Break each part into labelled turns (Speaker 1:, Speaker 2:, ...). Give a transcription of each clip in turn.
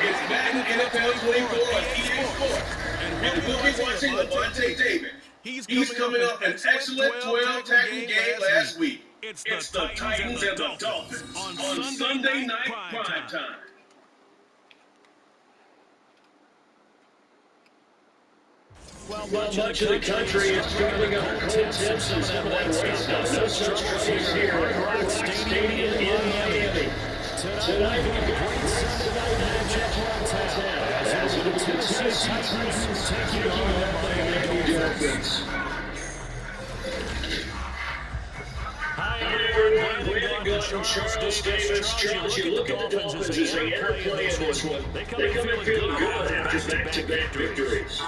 Speaker 1: It's Madden NFL 24 on EA Sports. And we'll be watching Levante David. He's coming off an excellent 12-tackle game last week. It's the Titans and the Dolphins on Sunday night primetime. Well, much of the country is struggling under cold temps and some of that rain stuff. No such troubles here at Hard Rock Stadium in Miami. Tonight, we have a great Sunday night matchup as the Tennessee Titans taking on the Miami Dolphins. Hi, everyone. Way to go from Charles Davis. Charles, you look at the Dolphins as they interplay in this one. They come in feeling good after back-to-back victories.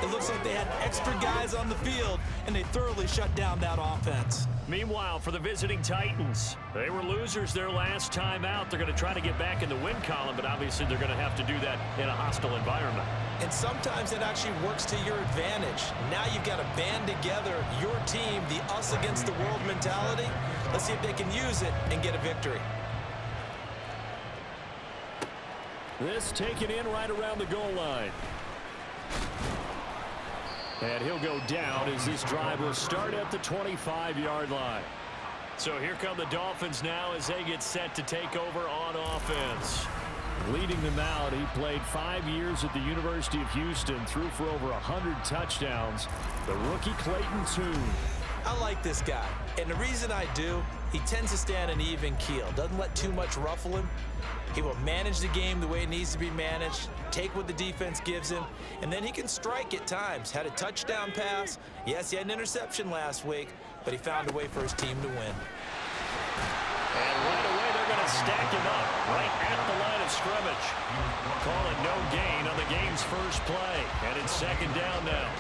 Speaker 2: It looks like they had extra guys on the field, and they thoroughly shut down that offense.
Speaker 3: Meanwhile, for the visiting Titans, they were losers their last time out. They're going to try to get back in the win column, but obviously they're going to have to do that in a hostile environment.
Speaker 2: And sometimes it actually works to your advantage. Now you've got to band together your team, the us against the world mentality. Let's see if they can use it and get a victory.
Speaker 3: This taken in right around the goal line. And he'll go down as this drive will start at the 25-yard line. So here come the Dolphins now as they get set to take over on offense. Leading them out, he played 5 years at the University of Houston, threw for over 100 touchdowns. The rookie Clayton Tune.
Speaker 2: I like this guy, and the reason I do, he tends to stay on an even keel, doesn't let too much ruffle him. He will manage the game the way it needs to be managed, take what the defense gives him, and then he can strike at times. Had a touchdown pass. Yes, he had an interception last week, but he found a way for his team to win.
Speaker 3: And right away, they're going to stack him up right at the line of scrimmage. Call it no gain on the game's first play, and it's second down now.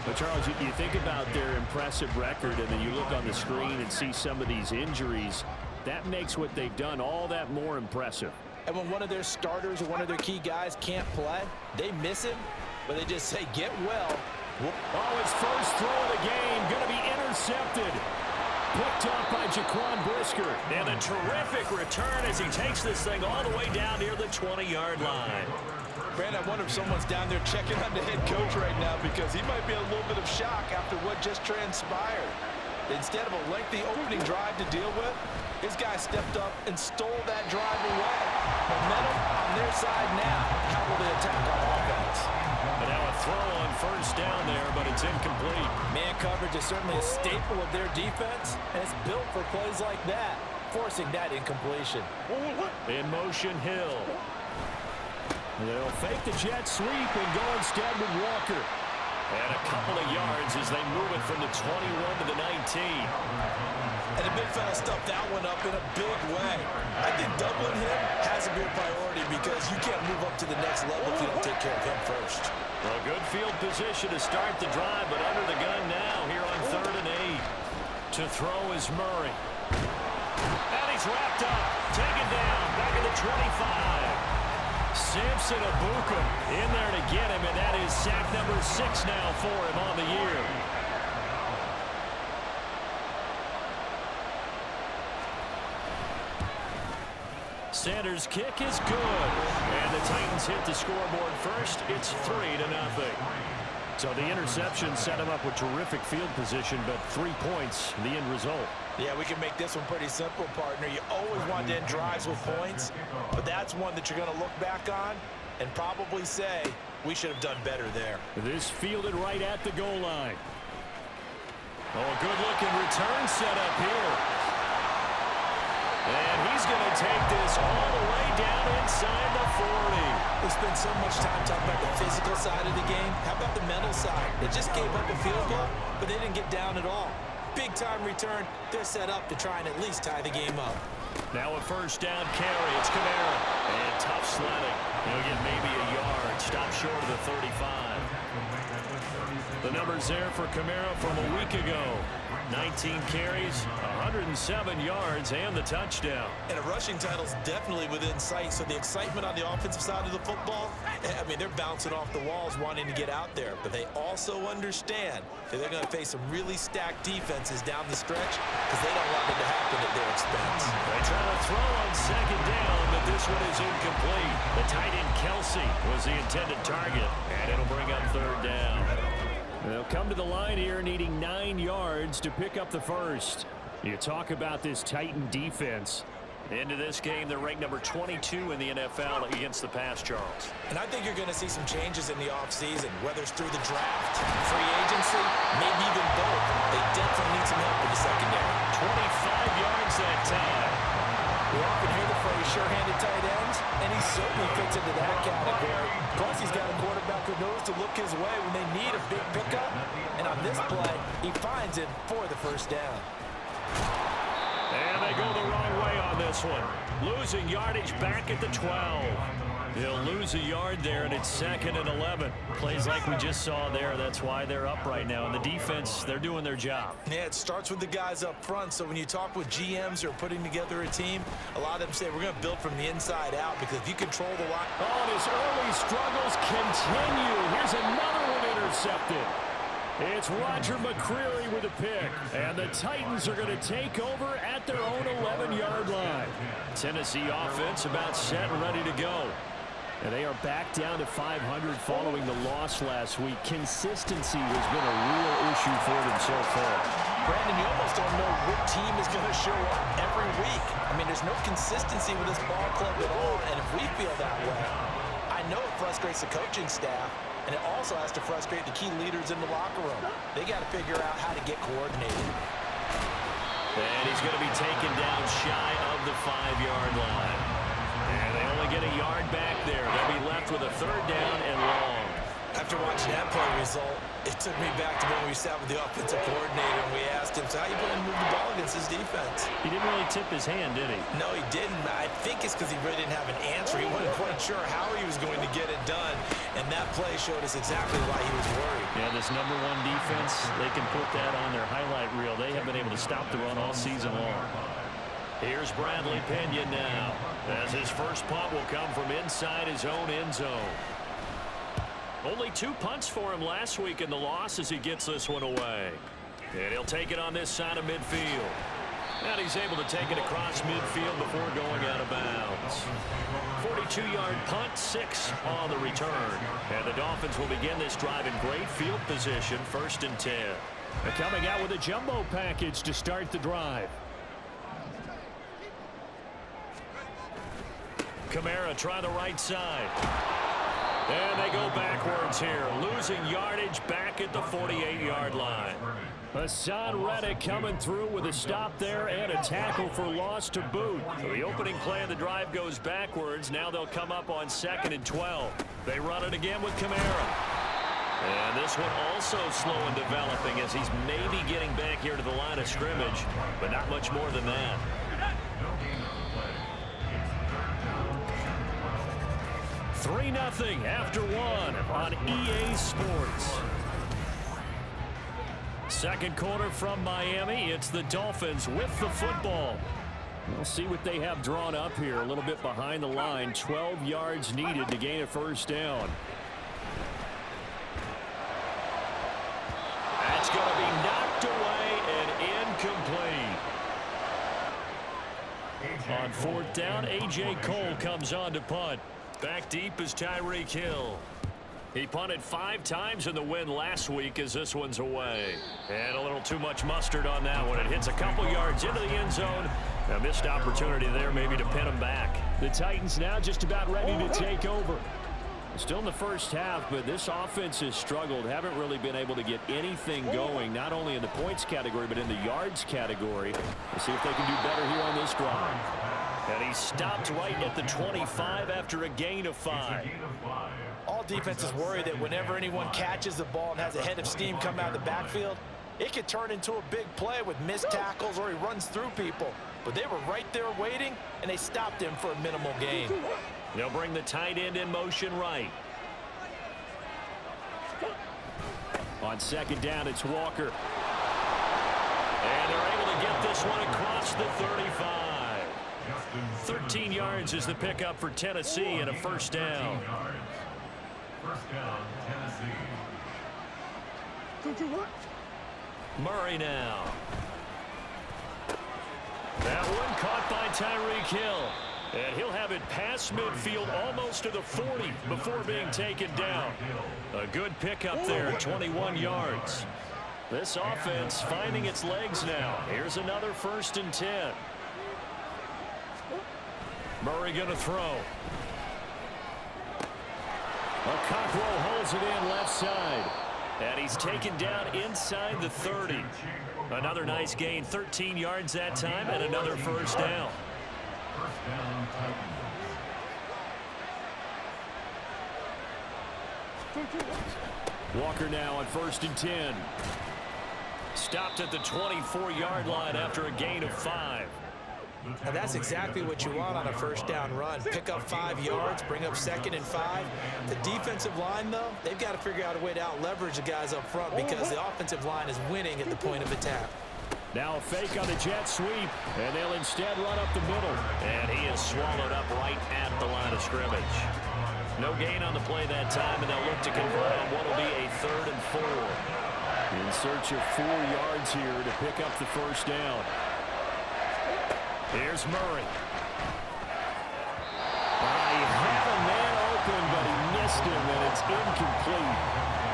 Speaker 3: But, Charles, you think about their impressive record, and then you look on the screen and see some of these injuries. That makes what they've done all that more impressive.
Speaker 2: And when one of their starters or one of their key guys can't play, they miss him, but they just say, get well.
Speaker 3: Oh, his first throw of the game going to be intercepted. Picked off by Jaquan Brisker. And a terrific return as he takes this thing all the way down near the 20-yard line.
Speaker 2: Brand, I wonder if someone's down there checking on the head coach right now because he might be a little bit of shock after what just transpired. Instead of a lengthy opening drive to deal with, his guy stepped up and stole that drive away. Momentum on their side now. How will they attack on offense?
Speaker 3: And now a throw on first down there, but it's incomplete.
Speaker 2: Man coverage is certainly a staple of their defense, and it's built for plays like that, forcing that incompletion.
Speaker 3: In motion, Hill. They'll fake the jet sweep and go instead with Walker. And a couple of yards as they move it from the 21 to the 19.
Speaker 2: And the big fella stuffed that one up in a big way. I think doubling him has to be a priority because you can't move up to the next level if you don't take care of him first.
Speaker 3: Well, good field position to start the drive, but under the gun now here on 3rd and 8. To throw is Murray. And he's wrapped up. Taken down. Back at the 25. Samson Abuka in there to get him, and that is sack number 6 now for him on the year. Sanders' kick is good, and the Titans hit the scoreboard first. It's 3-0. So the interception set him up with terrific field position, but 3 points, the end result.
Speaker 2: Yeah, we can make this one pretty simple, partner. You always want to end drives with points, but that's one that you're going to look back on and probably say, we should have done better there.
Speaker 3: This fielded right at the goal line. Oh, a good-looking return set up here. And he's going to take this all the way down inside the 40.
Speaker 2: We spend so much time talking about the physical side of the game. How about the mental side? They just gave up a field goal, but they didn't get down at all. Big-time return. They're set up to try and at least tie the game up.
Speaker 3: Now a first down carry. It's Kamara. And tough sledding. He'll get maybe a yard. Stop short of the 35. The numbers there for Kamara from a week ago. 19 carries, 107 yards, and the touchdown.
Speaker 2: And a rushing title's definitely within sight, so the excitement on the offensive side of the football, I mean, they're bouncing off the walls wanting to get out there, but they also understand that they're going to face some really stacked defenses down the stretch because they don't want it to happen at their expense.
Speaker 3: They try to throw on second down, but this one is incomplete. The tight end Kelsey was the intended target, and it'll bring up third down. They'll come to the line here needing 9 yards to pick up the first. You talk about this Titan defense. Into this game, they're ranked number 22 in the NFL against the pass, Charles.
Speaker 2: And I think you're going to see some changes in the offseason, whether it's through the draft, free agency, maybe even both. They definitely need some help in the secondary.
Speaker 3: 25 yards that time.
Speaker 2: We often hear the phrase sure-handed tight ends, and he certainly fits into that category. Plus, he's got a quarterback who knows to look his way when they need a big pickup. And on this play, he finds it for the first down.
Speaker 3: And they go the wrong way on this one. Losing yardage back at the 12. He'll lose a yard there, and it's 2nd and 11. Plays like we just saw there. That's why they're up right now. And the defense, they're doing their job.
Speaker 2: Yeah, it starts with the guys up front. So when you talk with GMs who are putting together a team, a lot of them say we're going to build from the inside out because if you control the line.
Speaker 3: Oh, and his early struggles continue. Here's another one intercepted. It's Roger McCreary with a pick. And the Titans are going to take over at their own 11-yard line. Tennessee offense about set and ready to go. And they are back down to 500 following the loss last week. Consistency has been a real issue for them so far.
Speaker 2: Brandon, you almost don't know what team is going to show up every week. I mean, there's no consistency with this ball club at all. And if we feel that way, I know it frustrates the coaching staff. And it also has to frustrate the key leaders in the locker room. They got to figure out how to get coordinated.
Speaker 3: And he's going to be taken down shy of the 5-yard line. And they only get a yard back there. They'll be left with a third down and long.
Speaker 2: After watching that play result, it took me back to when we sat with the offensive coordinator and we asked him, so how you plan to move the ball against his defense?
Speaker 3: He didn't really tip his hand, did he?
Speaker 2: No, he didn't. I think it's because he really didn't have an answer. He wasn't quite sure how he was going to get it done. And that play showed us exactly why he was worried.
Speaker 3: Yeah, this number 1 defense, they can put that on their highlight reel. They have been able to stop the run all season long. Here's Bradley Pinion now, as his first punt will come from inside his own end zone. Only 2 punts for him last week in the loss as he gets this one away. And he'll take it on this side of midfield. And he's able to take it across midfield before going out of bounds. 42-yard punt, 6 on the return. And the Dolphins will begin this drive in great field position, 1st and 10. They're coming out with a jumbo package to start the drive. Kamara try the right side. And they go backwards here, losing yardage back at the 48-yard line. Hassan Reddick coming through with a stop there and a tackle for loss to boot. So the opening play of the drive goes backwards. Now they'll come up on 2nd and 12. They run it again with Kamara. And this one also slow in developing as he's maybe getting back here to the line of scrimmage, but not much more than that. Three 3-0 after 1 on EA Sports. Second quarter from Miami. It's the Dolphins with the football. We'll see what they have drawn up here. A little bit behind the line. 12 yards needed to gain a first down. That's going to be knocked away and incomplete. On 4th down, A.J. Cole comes on to punt. Back deep is Tyreek Hill. He punted 5 times in the win last week as this one's away. And a little too much mustard on that one. It hits a couple yards into the end zone. A missed opportunity there maybe to pin him back. The Titans now just about ready to take over. Still in the first half, but this offense has struggled. Haven't really been able to get anything going, not only in the points category, but in the yards category. We'll see if they can do better here on this drive. And he stopped right at the 25 after a gain of 5.
Speaker 2: All defenses worry that whenever anyone catches the ball and has a head of steam come out of the backfield, it could turn into a big play with missed tackles or he runs through people. But they were right there waiting, and they stopped him for a minimal gain.
Speaker 3: They'll bring the tight end in motion right. On 2nd down, it's Walker. And they're able to get this one across the 35. 13 yards is the pickup for Tennessee and a first down. Murray now. That one caught by Tyreek Hill. And he'll have it past midfield almost to the 40 before being taken down. A good pickup there, 21 yards. This offense finding its legs now. Here's another 1st and 10. Murray going to throw. Cockrell holds it in left side. And he's taken down inside the 30. Another nice gain, 13 yards that time, and another 1st down. Walker now on 1st and 10. Stopped at the 24-yard line after a gain of 5.
Speaker 2: And that's exactly what you want on a 1st down run. Pick up 5 yards, bring up 2nd and 5. The defensive line, though, they've got to figure out a way to out-leverage the guys up front because the offensive line is winning at the point of attack.
Speaker 3: Now a fake on the jet sweep, and they'll instead run up the middle. And he is swallowed up right at the line of scrimmage. No gain on the play that time, and they'll look to convert on what will be a 3rd and 4. In search of 4 yards here to pick up the 1st down. Here's Murray. He had a man open, but he missed him, and it's incomplete.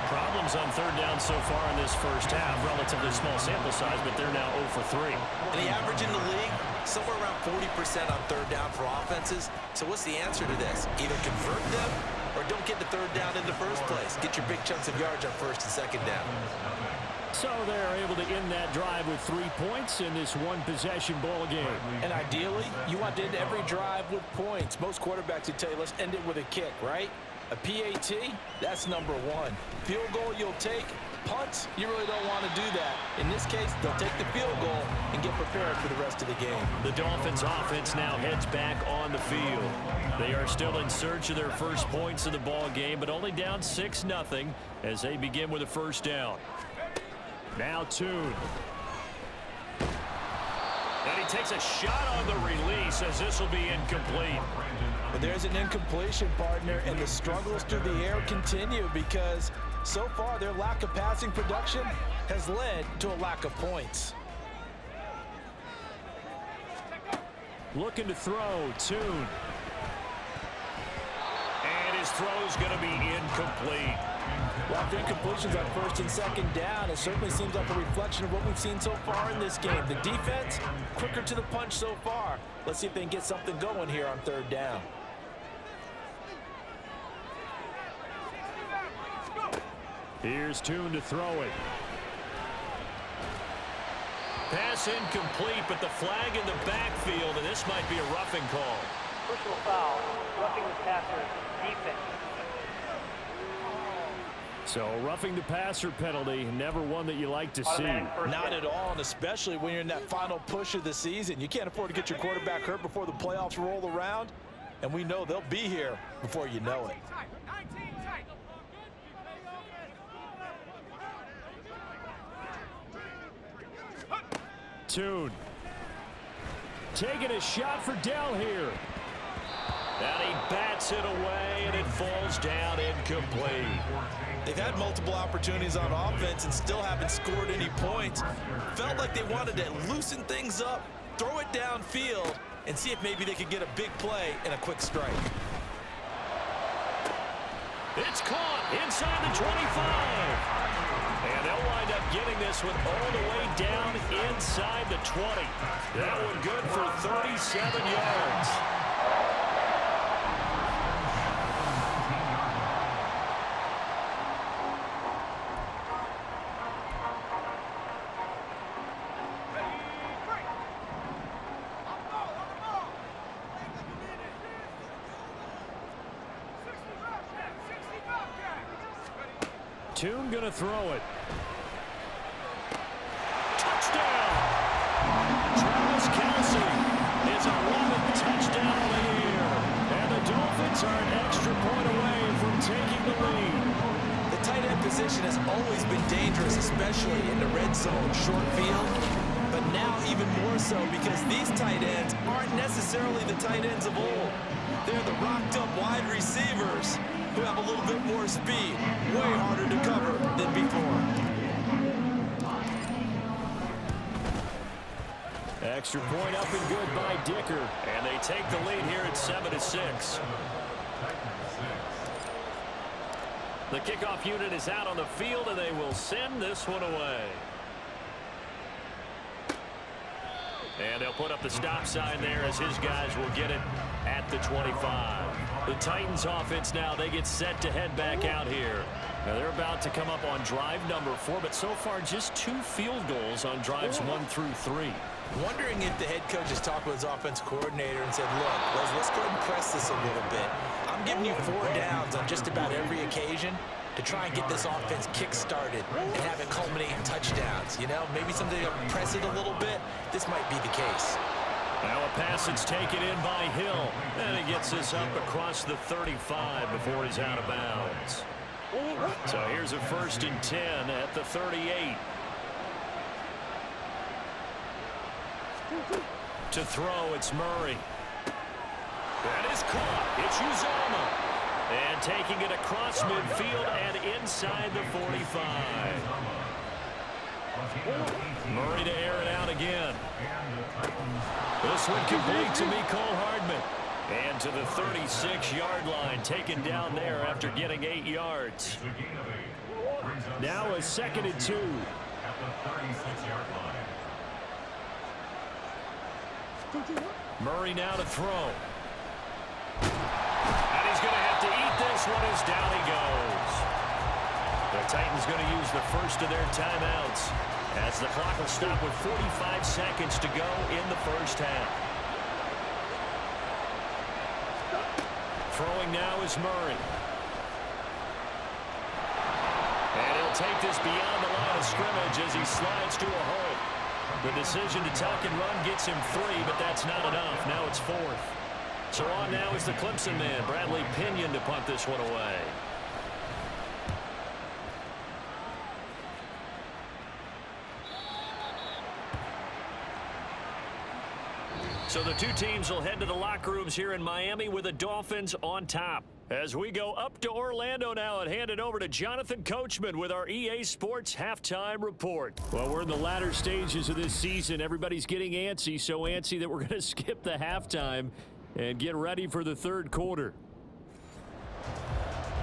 Speaker 3: Problems on 3rd down so far in this 1st half. Relatively small sample size, but they're now 0 for 3.
Speaker 2: And the average in the league, somewhere around 40% on 3rd down for offenses. So what's the answer to this? Either convert them or don't get the 3rd down in the first place. Get your big chunks of yards on 1st and 2nd down.
Speaker 3: So they're able to end that drive with 3 points in this one-possession ball game.
Speaker 2: And ideally, you want to end every drive with points. Most quarterbacks would tell you, let's end it with a kick, right? A PAT, that's number 1. Field goal you'll take. Punts, you really don't want to do that. In this case, they'll take the field goal and get prepared for the rest of the game.
Speaker 3: The Dolphins offense now heads back on the field. They are still in search of their first points of the ball game, but only down 6-0 as they begin with a 1st down. Now Tune. And he takes a shot on the release as this will be incomplete.
Speaker 2: But there's an incompletion, partner, and the struggles through the air continue because so far their lack of passing production has led to a lack of points.
Speaker 3: Looking to throw, Tune. And his throw's going to be incomplete.
Speaker 2: Well, after incompletions on 1st and 2nd down, it certainly seems like a reflection of what we've seen so far in this game. The defense, quicker to the punch so far. Let's see if they can get something going here on 3rd down.
Speaker 3: Here's Tune to throw it. Pass incomplete, but the flag in the backfield, and this might be a roughing call.
Speaker 4: Personal foul, roughing the passer, defense.
Speaker 3: So roughing the passer penalty, never one that you like to see.
Speaker 2: Not at all, and especially when you're in that final push of the season. You can't afford to get your quarterback hurt before the playoffs roll around, and we know they'll be here before you know it.
Speaker 3: Tune. Taking a shot for Dell here. And he bats it away, and it falls down incomplete.
Speaker 2: They've had multiple opportunities on offense and still haven't scored any points. Felt like they wanted to loosen things up, throw it downfield, and see if maybe they could get a big play and a quick strike.
Speaker 3: It's caught inside the 25. And they'll wind up getting this one all the way down inside the 20. That one good for 37 yards. Tune gonna throw it. Touchdown! Travis Kelce is 11th touchdown of the year. And the Dolphins are an extra point away from taking the lead.
Speaker 2: The tight end position has always been dangerous, especially in the red zone, short field. But now even more so because these tight ends aren't necessarily the tight ends of old. They're the rocked-up wide receivers who have a little bit more speed, way harder to cover than before.
Speaker 3: Extra point up and good by Dicker. And they take the lead here at 7-6. The kickoff unit is out on the field, and they will send this one away. And they'll put up the stop sign there as his guys will get it at the 25. The Titans offense now, they get set to head back out here. Now they're about to come up on drive number 4, but so far just 2 field goals on drives 1 through 3.
Speaker 2: Wondering if the head coach has talked with his offense coordinator and said, look, let's go ahead and press this a little bit. I'm giving you 4 downs on just about every occasion to try and get this offense kick-started and have it culminate in touchdowns. You know, maybe something to press it a little bit. This might be the case.
Speaker 3: Now a pass that's taken in by Hill. And he gets this up across the 35 before he's out of bounds. So here's a 1st and 10 at the 38. To throw, it's Murray. That is caught. It's Uzomah. And taking it across midfield and inside the 45. Murray to air it out again. This one complete to Mecole Hardman. And to the 36-yard line, taken down there after getting 8 yards. Now a 2nd and 2. Murray now to throw. And he's going to have to eat this one as down he goes. The Titans going to use the first of their timeouts as the clock will stop with 45 seconds to go in the first half. Throwing now is Murray. And he'll take this beyond the line of scrimmage as he slides to a hole. The decision to tuck and run gets him 3, but that's not enough. Now it's 4th. So on now is the Clemson man, Bradley Pinion, to punt this one away. So the 2 teams will head to the locker rooms here in Miami with the Dolphins on top. As we go up to Orlando now and hand it over to Jonathan Coachman with our EA Sports Halftime Report. Well, we're in the latter stages of this season. Everybody's getting antsy, so antsy that we're going to skip the halftime and get ready for the 3rd quarter.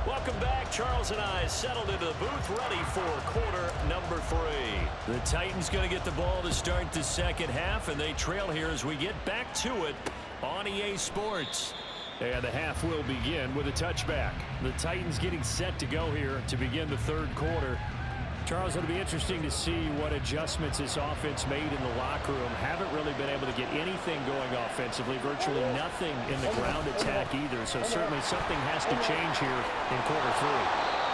Speaker 3: Welcome back. Charles and I settled into the booth, ready for quarter number 3. The Titans going to get the ball to start the second half, and they trail here as we get back to it on EA Sports. And the half will begin with a touchback. The Titans getting set to go here to begin the 3rd quarter. Charles, it'll be interesting to see what adjustments this offense made in the locker room. Haven't really been able to get anything going offensively, virtually nothing in the ground attack either. So certainly something has to change here in quarter 3.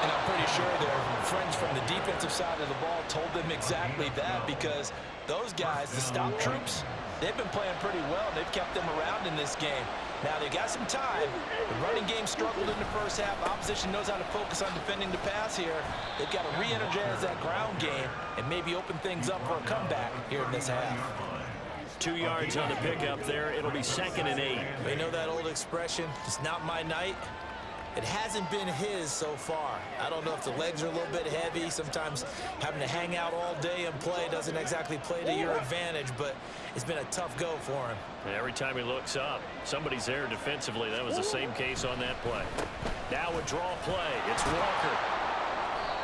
Speaker 2: And I'm pretty sure their friends from the defensive side of the ball told them exactly that, because those guys, the stop troops, they've been playing pretty well. They've kept them around in this game. Now, they got some time. The running game struggled in the first half. Opposition knows how to focus on defending the pass here. They've got to re-energize that ground game and maybe open things up for a comeback here in this half.
Speaker 3: 2 yards on the pickup there. It'll be 2nd and 8.
Speaker 2: They know that old expression, it's not my night. It hasn't been his so far. I don't know if the legs are a little bit heavy. Sometimes having to hang out all day and play doesn't exactly play to your advantage, but it's been a tough go for him.
Speaker 3: Every time he looks up, somebody's there defensively. That was the same case on that play. Now a draw play. It's Walker.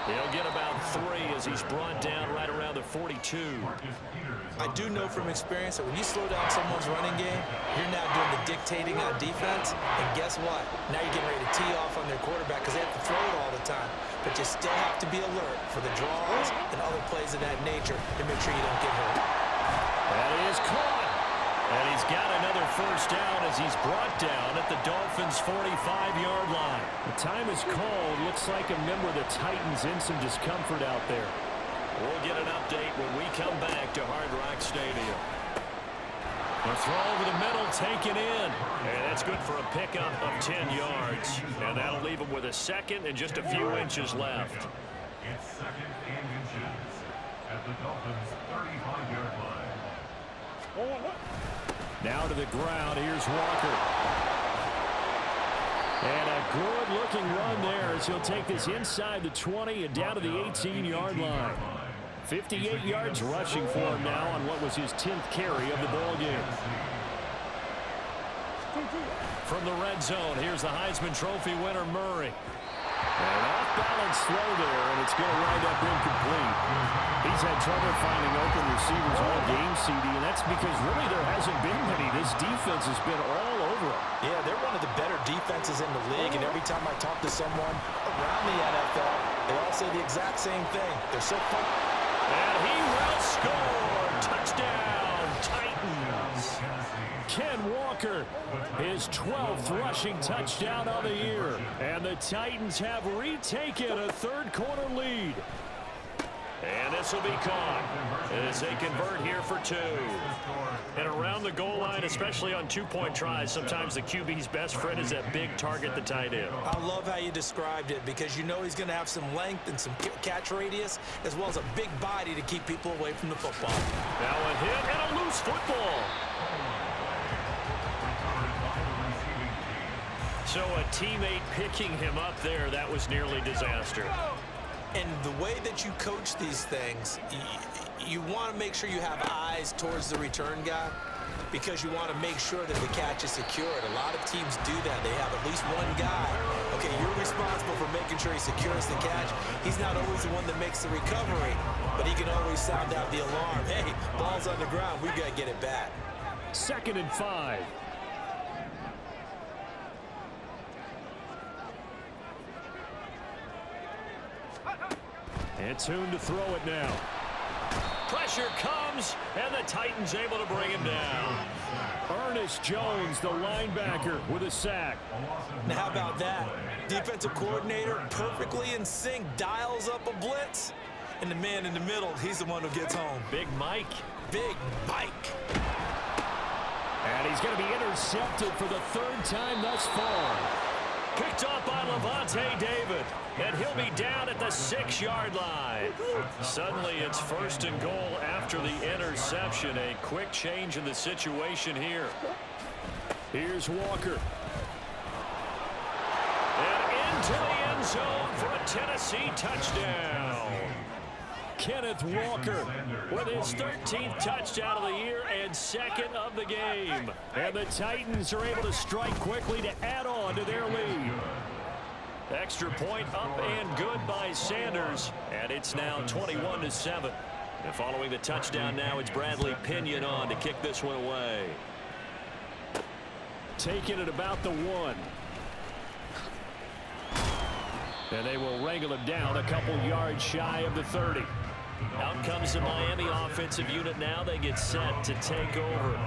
Speaker 3: He'll get about 3 as he's brought down right around the 42.
Speaker 2: I do know from experience that when you slow down someone's running game, you're now doing the dictating on defense. And guess what? Now you're getting ready to tee off on their quarterback because they have to throw it all the time. But you still have to be alert for the draws and other plays of that nature to make sure you don't get hurt.
Speaker 3: That is caught. And he's got another first down as he's brought down at the Dolphins' 45-yard line. The time is called. Looks like a member of the Titans in some discomfort out there. We'll get an update when we come back to Hard Rock Stadium. The throw over the middle taken in. And that's good for a pickup of 10 yards. And that'll leave him with a 2nd and just a few inches left.
Speaker 5: It's 2nd and inches at the Dolphins' 35-yard line.
Speaker 3: Now to the ground. Here's Walker. And a good-looking run there as he'll take this inside the 20 and down to the 18-yard line. 58 yards rushing for him now on what was his 10th carry of the ball game. From the red zone, here's the Heisman Trophy winner, Murray. An off-balance throw there, and it's going to wind up incomplete. He's had trouble finding open receivers all game, CD, and that's because really there hasn't been many. This defense has been all over him.
Speaker 2: Yeah, they're one of the better defenses in the league, and every time I talk to someone around the NFL, they all say the exact same thing. They're so fun.
Speaker 3: And he will score. Touchdown, Titans. Ken Walker, his 12th rushing touchdown of the year. And the Titans have retaken a third-quarter lead. And this will be caught as they convert here for 2. And around the goal line, especially on two-point tries, sometimes the QB's best friend is that big target, the tight end.
Speaker 2: I love how you described it because you know he's going to have some length and some catch radius as well as a big body to keep people away from the football.
Speaker 3: Now a hit and a loose football. So a teammate picking him up there, that was nearly disaster.
Speaker 2: And the way that you coach these things, you want to make sure you have eyes towards the return guy because you want to make sure that the catch is secured. A lot of teams do that. They have at least one guy. Okay, you're responsible for making sure he secures the catch. He's not always the one that makes the recovery, but he can always sound out the alarm. Hey, ball's on the ground. We've got to get it back.
Speaker 3: 2nd and 5. And Tune to throw it now. Pressure comes, and the Titans able to bring him down. Ernest Jones, the linebacker, with a sack.
Speaker 2: Now, how about that? Defensive coordinator perfectly in sync, dials up a blitz. And the man in the middle, he's the one who gets home.
Speaker 3: Big Mike.
Speaker 2: Big Mike.
Speaker 3: And he's going to be intercepted for the 3rd time thus far. Picked up by Levante David. And he'll be down at the 6-yard line. Suddenly it's 1st and goal after the interception. A quick change in the situation here. Here's Walker. And into the end zone for a Tennessee touchdown. Kenneth Walker with his 13th touchdown of the year and 2nd of the game. And the Titans are able to strike quickly to add on to their lead. Extra point up and good by Sanders. And it's now 21-7. And following the touchdown now, it's Bradley Pinion on to kick this one away. Taking it about the 1. And they will wrangle him down a couple yards shy of the 30. Out comes the Miami offensive unit now. They get set to take over.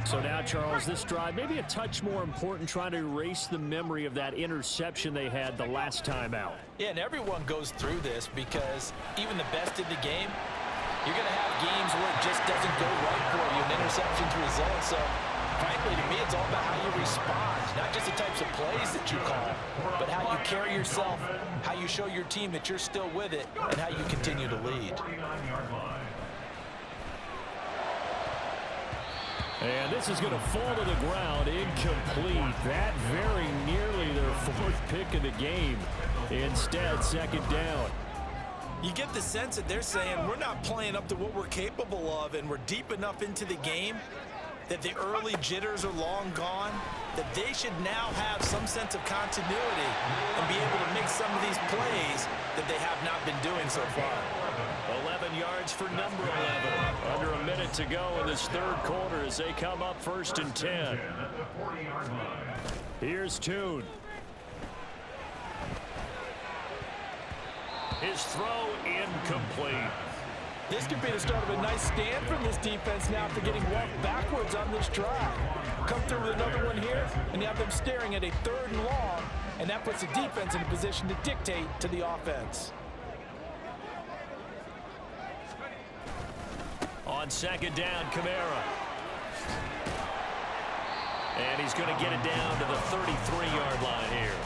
Speaker 3: So now, Charles, this drive maybe a touch more important, trying to erase the memory of that interception they had the last time out.
Speaker 2: Yeah, and everyone goes through this because even the best in the game, you're going to have games where it just doesn't go right for you, and interceptions result. So, frankly, to me, it's all about how you respond, not just the types of plays that you call, but how you carry yourself, how you show your team that you're still with it, and how you continue to lead.
Speaker 3: And this is going to fall to the ground, incomplete. That very nearly their 4th pick of the game. Instead, 2nd down.
Speaker 2: You get the sense that they're saying we're not playing up to what we're capable of, and we're deep enough into the game that the early jitters are long gone, that they should now have some sense of continuity and be able to make some of these plays that they have not been doing so far.
Speaker 3: 11 yards for number 11. Under a minute to go in this 3rd quarter as they come up 1st and 10. Here's Tune. His throw incomplete.
Speaker 2: This could be the start of a nice stand from this defense now after getting walked backwards on this drive. Come through with another one here, and you have them staring at a 3rd and long, and that puts the defense in a position to dictate to the offense.
Speaker 3: On 2nd down, Kamara. And he's going to get it down to the 33-yard line here.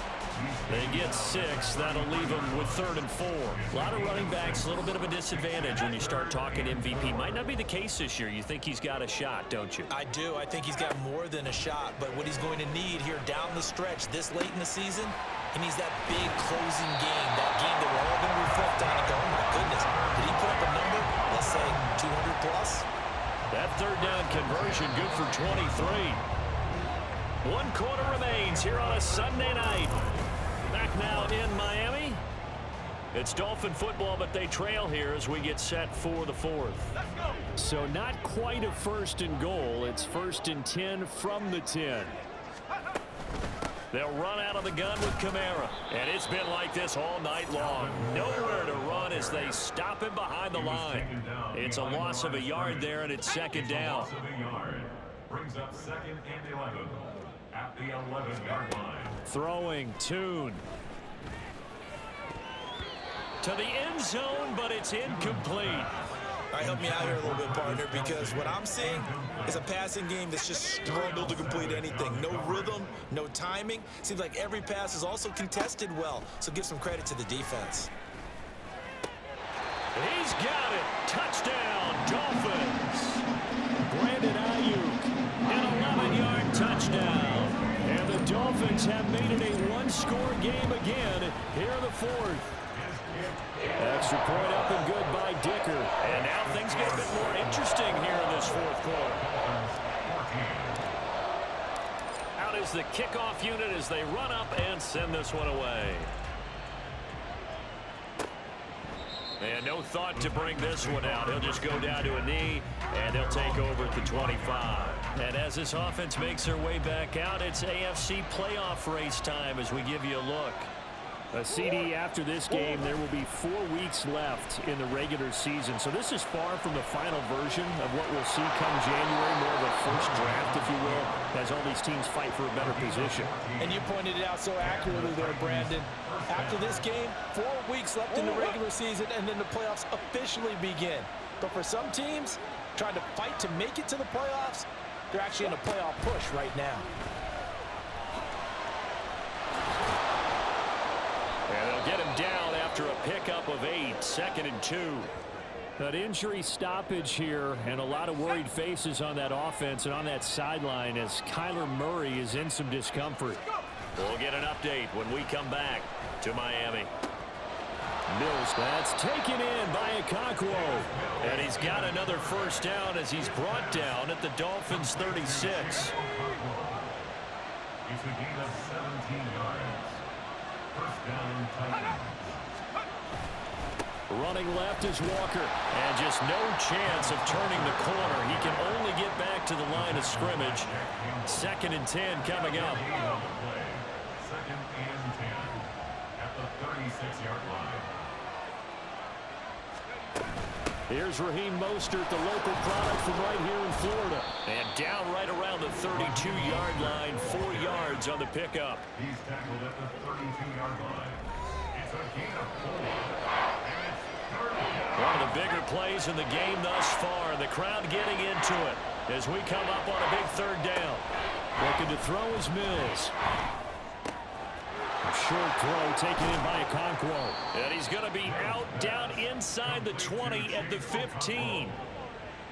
Speaker 3: They get 6. That'll leave them with 3rd and 4. A lot of running backs, a little bit of a disadvantage when you start talking MVP. Might not be the case this year. You think he's got a shot, don't you?
Speaker 2: I do. I think he's got more than a shot. But what he's going to need here down the stretch this late in the season, he needs that big closing game, that game that we're all going to reflect on and go, oh, my goodness, did he put up a number, let's say 200 plus?
Speaker 3: That 3rd down conversion good for 23. 1 quarter remains here on a Sunday night. Back now in Miami. It's Dolphin football, but they trail here as we get set for the 4th. So not quite a 1st and goal. It's 1st and 10 from the 10. They'll run out of the gun with Kamara. And it's been like this all night long. Nowhere to run as they stop him behind the line. It's a loss of a yard there, and it's 2nd down.
Speaker 5: Loss of a yard. Brings up 2nd and 11 at the 11-yard line.
Speaker 3: Throwing Tune to the end zone, but it's incomplete.
Speaker 2: All right, help me out here a little bit, partner, because what I'm seeing is a passing game that's just struggled to complete anything. No rhythm, no timing. Seems like every pass is also contested well, so give some credit to the defense.
Speaker 3: He's got it. Touchdown, Dolphins. Brandon Ayuk, an 11-yard touchdown. And the Dolphins have made it a one-score game again here in the 4th. Extra point up and good by Dicker. And now things get a bit more interesting here in this 4th quarter. Out is the kickoff unit as they run up and send this one away. And no thought to bring this one out. He'll just go down to a knee, and they'll take over at the 25. And as this offense makes their way back out, it's AFC playoff race time as we give you a look. A CD after this game, there will be 4 weeks left in the regular season. So this is far from the final version of what we'll see come January, more of a first draft, if you will, as all these teams fight for a better position.
Speaker 2: And you pointed it out so accurately there, Brandon. After this game, 4 weeks left in the regular season, and then the playoffs officially begin. But for some teams, trying to fight to make it to the playoffs, they're actually in a playoff push right now.
Speaker 3: And they'll get him down after a pickup of 8, 2nd and 2. An injury stoppage here and a lot of worried faces on that offense and on that sideline as Kyler Murray is in some discomfort. We'll get an update when we come back to Miami. Mills, that's taken in by Okonkwo. And he's got another 1st down as he's brought down at the Dolphins' 36.
Speaker 5: It's a gain of 17 yards. 1st down, Titans.
Speaker 3: Running left is Walker. And just no chance of turning the corner. He can only get back to the line of scrimmage. 2nd and 10 coming up.
Speaker 5: 2nd and 10 at the 36-yard line.
Speaker 3: Here's Raheem Mostert, the local product from right here in Florida. And down right around the 32-yard line, 4 yards on the pickup.
Speaker 5: He's tackled at the 32-yard line. It's a gain of 4. And it's 3rd down.
Speaker 3: One of the bigger plays in the game thus far. The crowd getting into it as we come up on a big 3rd down. Looking to throw is Mills. Short throw taken in by Okonkwo. And he's going to be out down inside the 20 at the 15.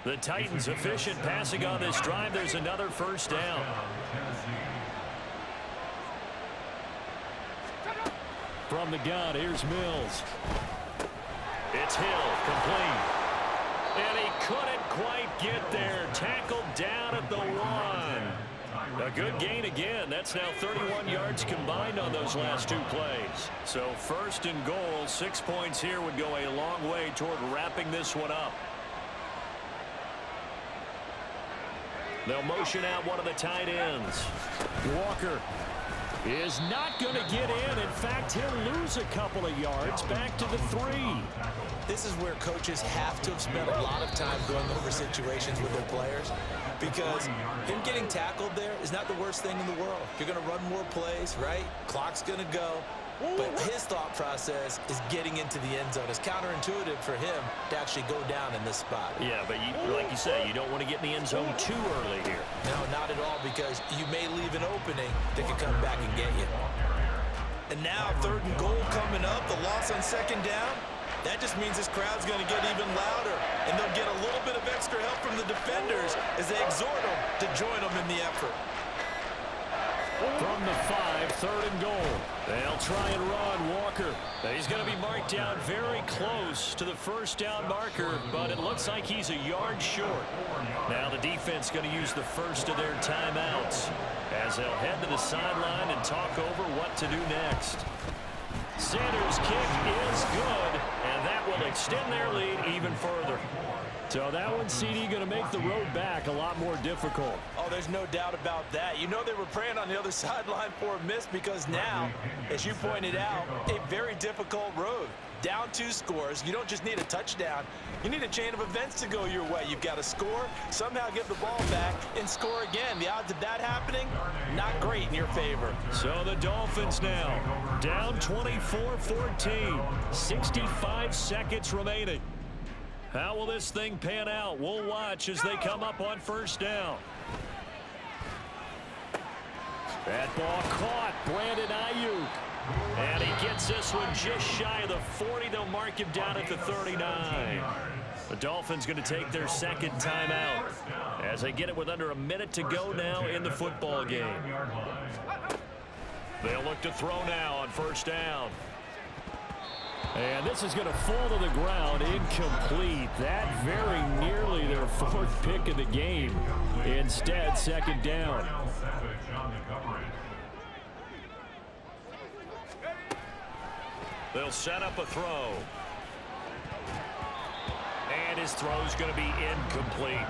Speaker 3: The Titans efficient passing on this drive. There's another 1st down. From the gun, here's Mills. It's Hill, complete. And he couldn't quite get there. Tackled down at the 1. A good gain again. That's now 31 yards combined on those last 2 plays. So 1st and goal, 6 points here would go a long way toward wrapping this one up. They'll motion out one of the tight ends. Walker is not going to get in. In fact, he'll lose a couple of yards back to the 3.
Speaker 2: This is where coaches have to have spent a lot of time going over situations with their players, because him getting tackled there is not the worst thing in the world. You're going to run more plays, right? Clock's going to go. But his thought process is getting into the end zone. It's counterintuitive for him to actually go down in this spot.
Speaker 3: Yeah, but like you say, you don't want to get in the end zone too early here.
Speaker 2: No, not at all, because you may leave an opening that can come back and get you. And now 3rd and goal coming up, the loss on 2nd down. That just means this crowd's going to get even louder, and they'll get a little bit of extra help from the defenders as they exhort them to join them in the effort.
Speaker 3: From the 5, 3rd and goal. They'll try and run Walker. He's going to be marked down very close to the 1st down marker, but it looks like he's a yard short. Now the defense going to use the first of their timeouts as they'll head to the sideline and talk over what to do next. Sanders' kick is good, and that will extend their lead even further. So that one, CD, going to make the road back a lot more difficult.
Speaker 2: Oh, there's no doubt about that. You know they were praying on the other sideline for a miss because now, as you pointed out, a very difficult road. Down 2 scores. You don't just need a touchdown. You need a chain of events to go your way. You've got to score, somehow get the ball back, and score again. The odds of that happening, not great in your favor.
Speaker 3: So the Dolphins now down 24-14. 65 seconds remaining. How will this thing pan out? We'll watch as they come up on 1st down. That ball caught. Brandon Ayuk. And he gets this one just shy of the 40. They'll mark him down at the 39. The Dolphins going to take their 2nd timeout as they get it with under a minute to go now in the football game. They'll look to throw now on 1st down. And this is going to fall to the ground, incomplete. That very nearly their 4th pick of the game. Instead, 2nd down. They'll set up a throw. And his throw's going to be incomplete.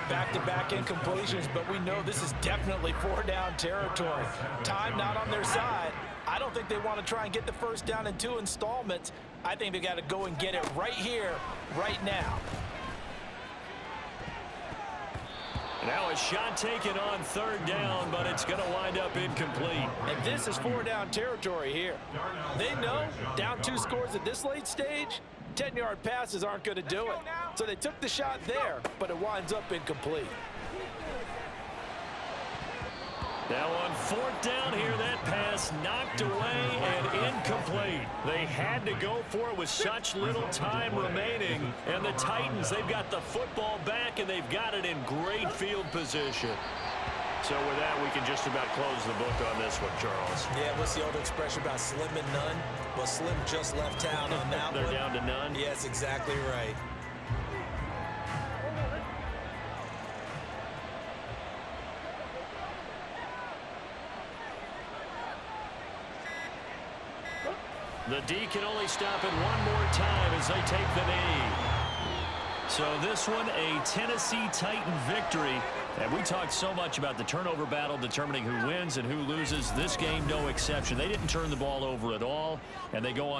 Speaker 2: Back-to-back incompletions, but we know this is definitely 4-down territory. Time not on their side. I don't think they want to try and get the 1st down in 2 installments. I think they got to go and get it right here, right now.
Speaker 3: Now a shot taken on 3rd down, but it's going to wind up incomplete.
Speaker 2: And this is 4-down territory here. They know down 2 scores at this late stage, 10-yard passes aren't going to do it. So they took the shot there, but it winds up incomplete.
Speaker 3: Now on 4th down here, that pass knocked away and incomplete. They had to go for it with such little time remaining. And the Titans, they've got the football back, and they've got it in great field position. So with that, we can just about close the book on this one, Charles.
Speaker 2: Yeah, what's the old expression about slim and none? Well, Slim just left town on that one.
Speaker 3: They're down to none?
Speaker 2: Yes, exactly right.
Speaker 3: The D can only stop it one more time as they take the knee. So this one, a Tennessee Titan victory. And we talked so much about the turnover battle determining who wins and who loses. This game, no exception. They didn't turn the ball over at all, and they go on to